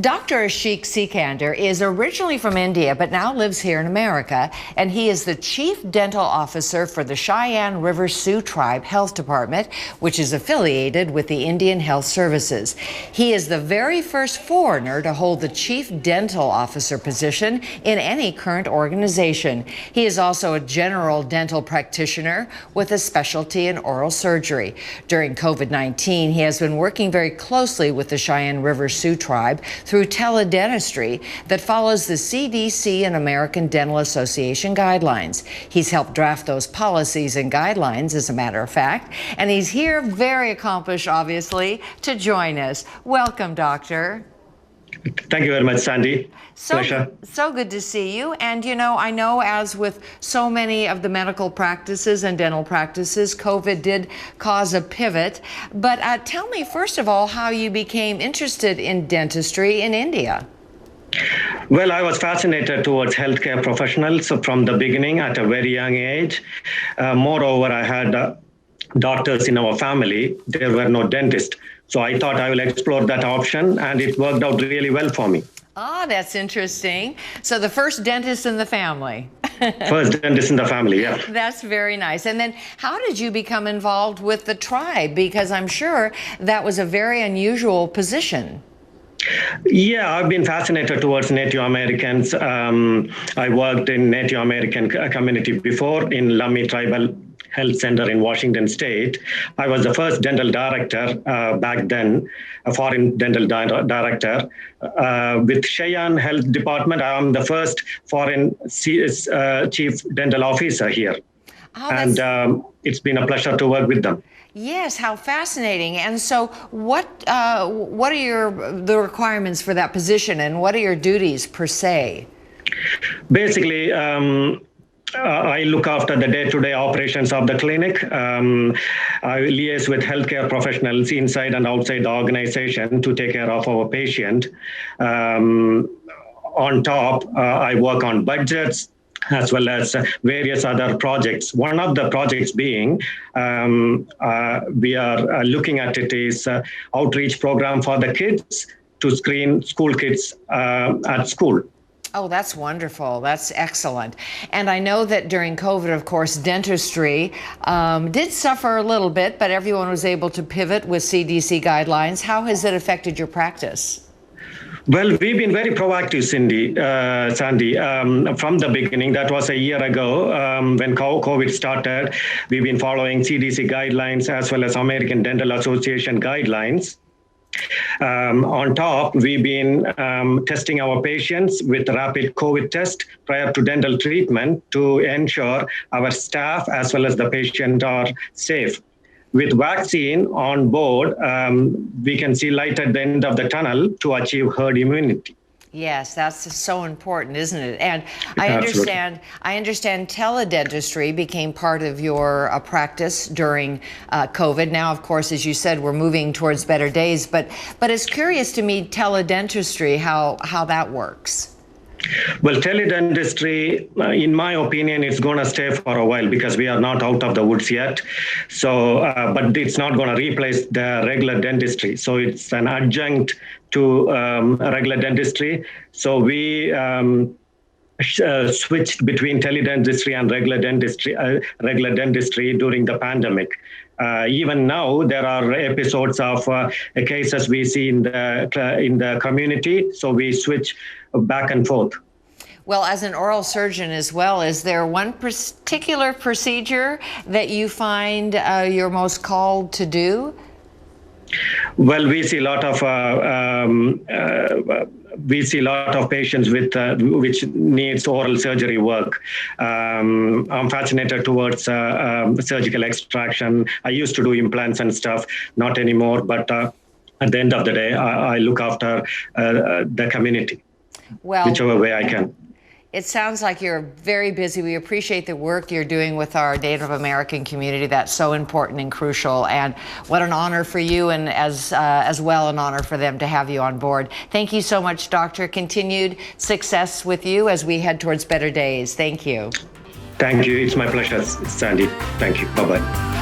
Dr. Ashyk Sykander is originally from India, but now lives here in America, and he is the Chief Dental Officer for the Cheyenne River Sioux Tribe Health Department, which is affiliated with the Indian Health Services. He is the very first foreigner to hold the Chief Dental Officer position in any current organization. He is also a general dental practitioner with a specialty in oral surgery. During COVID-19, he has been working very closely with the Cheyenne River Sioux Tribe through teledentistry that follows the CDC and American Dental Association guidelines. He's helped draft those policies and guidelines, as a matter of fact, and he's here, very accomplished, obviously, to join us. Welcome, Doctor. Thank you very much, Sandy. Pleasure. So good to see you. And, you know, I know as with so many of the medical practices and dental practices, COVID did cause a pivot. But tell me, first of all, how you became interested in dentistry in India. Well, I was fascinated towards healthcare professionals from the beginning at a very young age. Moreover, I had doctors in our family. There were no dentists. So I thought I will explore that option, and it worked out really well for me. Ah, that's interesting. So the first dentist in the family. First dentist in the family, yeah. That's very nice. And then how did you become involved with the tribe? Because I'm sure that was a very unusual position. Yeah, I've been fascinated towards Native Americans. I worked in Native American community before in Lummi Tribal Health Center in Washington State. I was the first dental director back then, a foreign dental director. With Cheyenne Health Department, I am the first foreign chief dental officer here. Oh, and it's been a pleasure to work with them. Yes, how fascinating. And so what are the requirements for that position, and what are your duties per se? Basically, I look after the day-to-day operations of the clinic. I liaise with healthcare professionals inside and outside the organization to take care of our patient. On top, I work on budgets, as well as various other projects. One of the projects being, we are looking at it is outreach program for the kids to screen school kids at school. Oh, that's wonderful. That's excellent. And I know that during COVID, of course, dentistry did suffer a little bit, but everyone was able to pivot with CDC guidelines. How has it affected your practice? Well, we've been very proactive, Sandy. From the beginning, that was a year ago when COVID started. We've been following CDC guidelines as well as American Dental Association guidelines. On top, we've been testing our patients with rapid COVID test prior to dental treatment to ensure our staff as well as the patient are safe. With vaccine on board, we can see light at the end of the tunnel to achieve herd immunity. Yes, that's so important, isn't it? And I understand teledentistry became part of your practice during COVID. Now, of course, as you said, we're moving towards better days. But it's curious to me, teledentistry, how that works. Well, teledentistry, in my opinion, it's going to stay for a while because we are not out of the woods yet. So, but it's not going to replace the regular dentistry. So it's an adjunct to regular dentistry. So we switched between teledentistry and regular dentistry during the pandemic. Even now, there are episodes of cases we see in the community, so we switch back and forth. Well, as an oral surgeon as well, is there one particular procedure that you find you're most called to do? Well, we see a lot of patients with which needs oral surgery work. I'm fascinated towards surgical extraction. I used to do implants and stuff, not anymore. But at the end of the day, I look after the community, whichever way I can. It sounds like you're very busy. We appreciate the work you're doing with our Native American community. That's so important and crucial. And what an honor for you, and as well an honor for them to have you on board. Thank you so much, Doctor. Continued success with you as we head towards better days. Thank you. Thank you. It's my pleasure, Sandy. Thank you. Bye-bye.